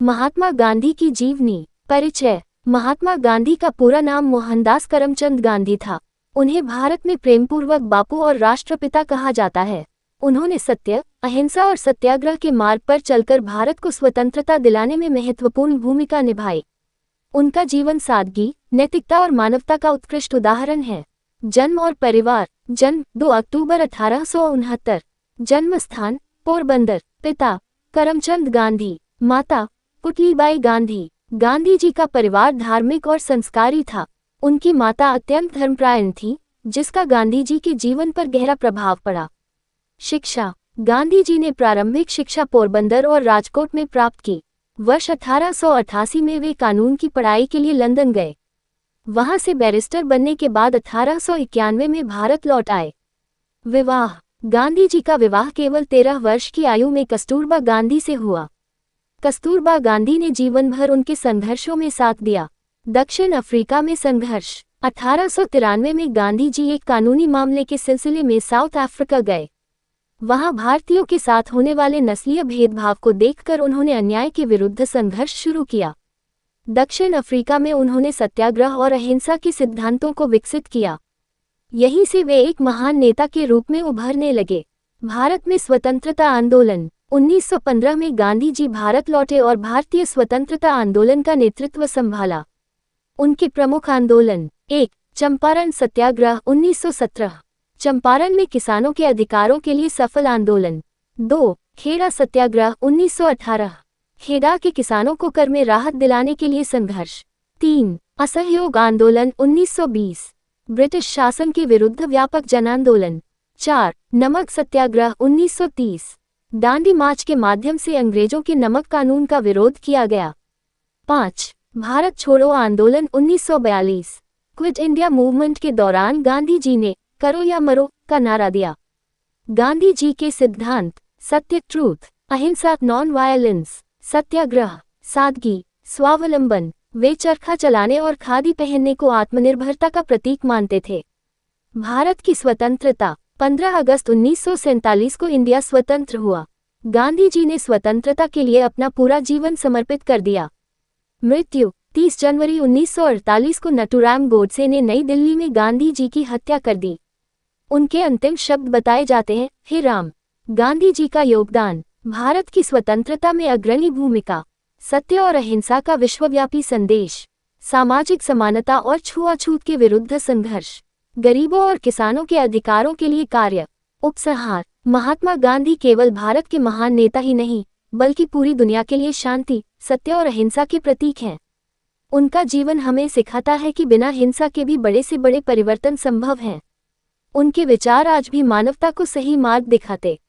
महात्मा गांधी की जीवनी। परिचय। महात्मा गांधी का पूरा नाम मोहनदास करमचंद गांधी था। उन्हें भारत में प्रेमपूर्वक बापू और राष्ट्रपिता कहा जाता है। उन्होंने सत्य, अहिंसा और सत्याग्रह के मार्ग पर चलकर भारत को स्वतंत्रता दिलाने में महत्वपूर्ण भूमिका निभाई। उनका जीवन सादगी, नैतिकता और मानवता का उत्कृष्ट उदाहरण है। जन्म और परिवार। जन्म 2 अक्टूबर 1869। जन्म स्थान पोरबंदर। पिता करमचंद गांधी, माता पुतलीबाई गांधी। गांधी जी का परिवार धार्मिक और संस्कारी था। उनकी माता अत्यंत धर्मपरायण थी, जिसका गांधी जी के जीवन पर गहरा प्रभाव पड़ा। शिक्षा। गांधी जी ने प्रारंभिक शिक्षा पोरबंदर और राजकोट में प्राप्त की। वर्ष 1888 में वे कानून की पढ़ाई के लिए लंदन गए। वहां से बैरिस्टर बनने के बाद 1891 में भारत लौट आए। विवाह। गांधी जी का विवाह केवल 13 वर्ष की आयु में कस्तूरबा गांधी से हुआ। कस्तूरबा गांधी ने जीवन भर उनके संघर्षों में साथ दिया। दक्षिण अफ्रीका में संघर्ष। 1893 में गांधी जी एक कानूनी मामले के सिलसिले में साउथ अफ्रीका गए। वहां भारतीयों के साथ होने वाले नस्लीय भेदभाव को देखकर उन्होंने अन्याय के विरुद्ध संघर्ष शुरू किया। दक्षिण अफ्रीका में उन्होंने सत्याग्रह और अहिंसा के सिद्धांतों को विकसित किया। यहीं से वे एक महान नेता के रूप में उभरने लगे। भारत में स्वतंत्रता आंदोलन। 1915 में गांधी जी भारत लौटे और भारतीय स्वतंत्रता आंदोलन का नेतृत्व संभाला। उनके प्रमुख आंदोलन। 1. चंपारण सत्याग्रह 1917। चंपारण में किसानों के अधिकारों के लिए सफल आंदोलन। 2. खेड़ा सत्याग्रह 1918। खेड़ा के किसानों को कर में राहत दिलाने के लिए संघर्ष। 3. असहयोग आंदोलन 1920। ब्रिटिश शासन के विरुद्ध व्यापक जन आंदोलन। 4. नमक सत्याग्रह 1930। दांडी मार्च के माध्यम से अंग्रेजों के नमक कानून का विरोध किया गया। 5. भारत छोड़ो आंदोलन 1942। क्विट इंडिया मूवमेंट के दौरान गांधी जी ने करो या मरो का नारा दिया। गांधी जी के सिद्धांत। सत्य ट्रूथ, अहिंसा नॉन वायलेंस, सत्याग्रह, सादगी, स्वावलंबन। वे चरखा चलाने और खादी पहनने को आत्मनिर्भरता का प्रतीक मानते थे। भारत की स्वतंत्रता। 15 अगस्त 1947 को इंडिया स्वतंत्र हुआ। गांधी जी ने स्वतंत्रता के लिए अपना पूरा जीवन समर्पित कर दिया। मृत्यु। 30 जनवरी 1948 को नथुराम गोडसे ने नई दिल्ली में गांधी जी की हत्या कर दी। उनके अंतिम शब्द बताए जाते हैं, हे राम। गांधी जी का योगदान। भारत की स्वतंत्रता में अग्रणी भूमिका। सत्य और अहिंसा का विश्वव्यापी संदेश। सामाजिक समानता और छुआछूत के विरुद्ध संघर्ष। गरीबों और किसानों के अधिकारों के लिए कार्य। उपसंहार। महात्मा गांधी केवल भारत के महान नेता ही नहीं, बल्कि पूरी दुनिया के लिए शांति, सत्य और अहिंसा के प्रतीक हैं। उनका जीवन हमें सिखाता है कि बिना हिंसा के भी बड़े से बड़े परिवर्तन संभव हैं। उनके विचार आज भी मानवता को सही मार्ग दिखाते